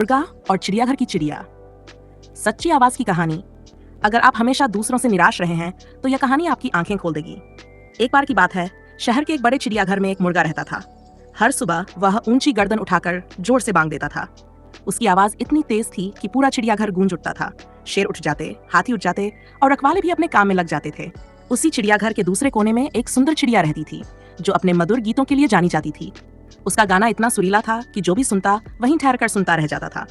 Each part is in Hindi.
मुर्गा और चिड़ियाघर की चिड़िया। सच्ची आवाज की कहानी। अगर आप हमेशा दूसरों से निराश रहे हैं तो यह कहानी आपकी आंखें खोल देगी। एक बार की बात है, शहर के एक बड़े चिड़ियाघर में एक मुर्गा रहता था। हर सुबह वह ऊंची गर्दन उठाकर जोर से बांग देता था। उसकी आवाज इतनी तेज थी कि पूरा चिड़ियाघर गूंज उठता था। शेर उठ जाते, हाथी उठ जाते और रखवाले भी अपने काम में लग जाते थे। उसी चिड़ियाघर के दूसरे कोने में एक सुंदर चिड़िया रहती थी जो अपने मधुर गीतों के लिए जानी जाती थी। उसका गाना इतना सुरीला था कि जो भी सुनता वहीं ठहरकर सुनता रह जाता था।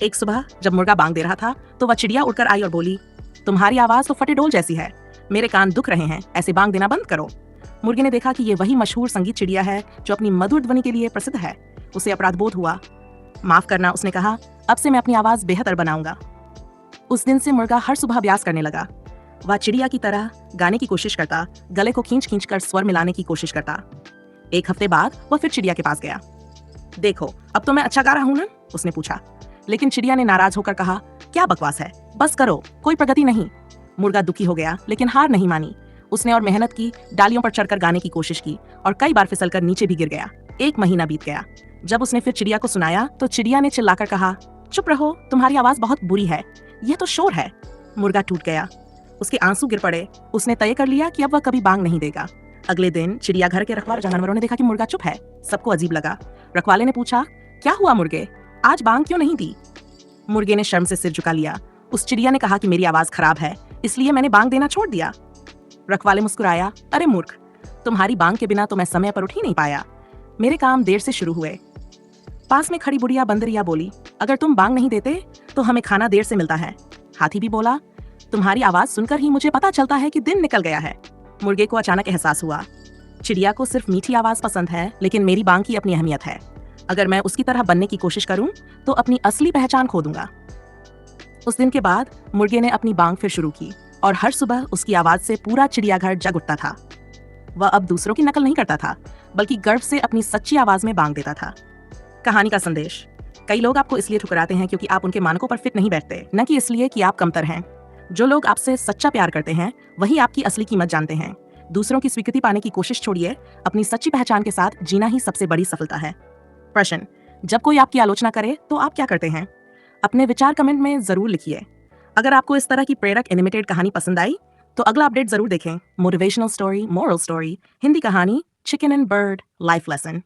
एक सुबह जब मुर्गा बांग दे रहा था तो वह चिड़िया उड़कर आई और बोली, तुम्हारी आवाज तो फटे डोल जैसी है, मेरे कान दुख रहे हैं, ऐसे बांग देना बंद करो। मुर्गे ने देखा कि ये वही मशहूर संगीत चिड़िया है जो अपनी मधुर ध्वनि के लिए प्रसिद्ध है। उसे अपराध बोध हुआ। माफ करना, उसने कहा, अब से मैं अपनी आवाज बेहतर बनाऊंगा। उस दिन से मुर्गा हर सुबह अभ्यास करने लगा। वह चिड़िया की तरह गाने की कोशिश करता, गले को खींच खींच कर स्वर मिलाने की कोशिश करता। एक हफ्ते बाद वह फिर चिड़िया के पास गया। देखो, अब तो मैं अच्छा गा रहा हूं ना, उसने पूछा। लेकिन चिड़िया ने नाराज होकर कहा, क्या बकवास है, बस करो, कोई प्रगति नहीं। मुर्गा दुखी हो गया लेकिन हार नहीं मानी। उसने और मेहनत की, डालियों पर चढ़कर गाने की कोशिश की और कई बार फिसलकर नीचे भी गिर गया। एक महीना बीत गया। जब उसने फिर चिड़िया को सुनाया तो चिड़िया ने चिल्लाकर कहा, चुप रहो, तुम्हारी आवाज बहुत बुरी है, यह तो शोर है। मुर्गा टूट गया। उसके आंसू गिर पड़े। उसने तय कर लिया कि अब वह कभी बांग नहीं देगा। अगले दिन चिड़ियाघर के रखवाले जानवरों ने देखा कि मुर्गा चुप है। सबको अजीब लगा। रखवाले ने पूछा, क्या हुआ मुर्गे, आज बांग क्यों नहीं दी? मुर्गे ने शर्म से सिर झुका लिया। उस चिड़िया ने कहा कि मेरी आवाज खराब है, इसलिए मैंने बांग देना छोड़ दिया। रखवाले मुस्कुराया, अरे मूर्ख, तुम्हारी बांग के बिना तो मैं समय पर उठ ही नहीं पाया। मेरे काम देर से शुरू हुए। पास में खड़ी बुढ़िया बंदरिया बोली, अगर तुम बांग नहीं देते तो हमें खाना देर से मिलता है। हाथी भी बोला, तुम्हारी आवाज सुनकर ही मुझे पता चलता है कि दिन निकल गया है। मुर्गे को अचानक एहसास हुआ, चिड़िया को सिर्फ मीठी आवाज पसंद है, लेकिन मेरी बांग की अपनी अहमियत है। अगर मैं उसकी तरह बनने की कोशिश करूं तो अपनी असली पहचान खो दूंगा। उस दिन के बाद मुर्गे ने अपनी बांग फिर शुरू की और हर सुबह उसकी आवाज से पूरा चिड़ियाघर जग उठता था। वह अब दूसरों की नकल नहीं करता था, बल्कि गर्व से अपनी सच्ची आवाज में बांग देता था। कहानी का संदेश। कई लोग आपको इसलिए ठुकराते हैं क्योंकि आप उनके मानकों पर फिट नहीं बैठते, न कि इसलिए कि आप कमतर हैं। जो लोग आपसे सच्चा प्यार करते हैं वही आपकी असली कीमत जानते हैं। दूसरों की स्वीकृति पाने की कोशिश छोड़िए, अपनी सच्ची पहचान के साथ जीना ही सबसे बड़ी सफलता है। प्रश्न, जब कोई आपकी आलोचना करे तो आप क्या करते हैं? अपने विचार कमेंट में जरूर लिखिए। अगर आपको इस तरह की प्रेरक एनिमेटेड कहानी पसंद आई तो अगला अपडेट जरूर देखें। Motivational story, moral story, Hindi कहानी, chicken and bird, life lesson.